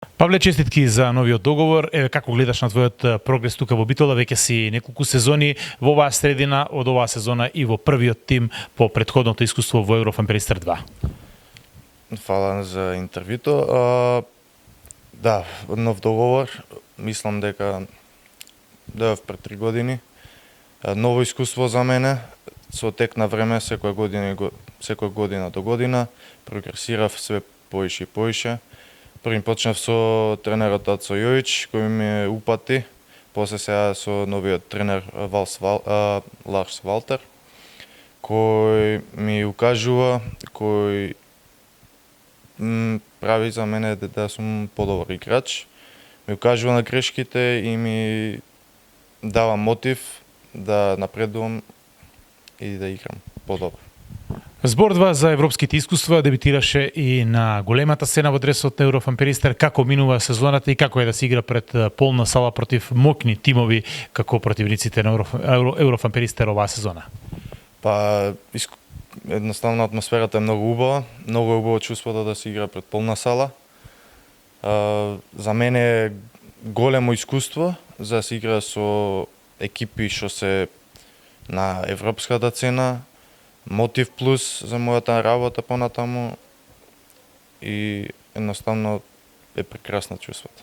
Павле, честитки за новиот договор. Еве како гледаш на твојот прогрес тука во Битола? Веќе си неколку сезони во оваа средина, од оваа сезона и во првиот тим по претходното искуство во Еврофан Перистер 2. Фала за интервјуто. Да, нов договор. Мислам дека дојав пред 3 години. Ново искуство за мене. Со тек на време секоја година до година прогресирав све поише и поише. Првим почнав со тренерот Ацо Јович, кој ми упати, после сега со новиот тренер Ларс Валтер, кој ми укажува, кој прави за мене да сум подобар играч, ми укажува на грешките и ми дава мотив да напредувам и да играм подобро. Зборува за европските искуства, дебитираше и на големата сцена во дресот на Еврофан Перистер. Како минува сезоната и како е да се игра пред полна сала против мокни тимови како противниците на Еврофан Перистер оваа сезона? Едноставно атмосферата е многу убава, многу е убаво чувството да се игра пред полна сала. За мене е големо искуство за да се игра со екипи што се на европската цена, мотив плюс за мојата работа понатаму и едноставно е прекрасно чувството.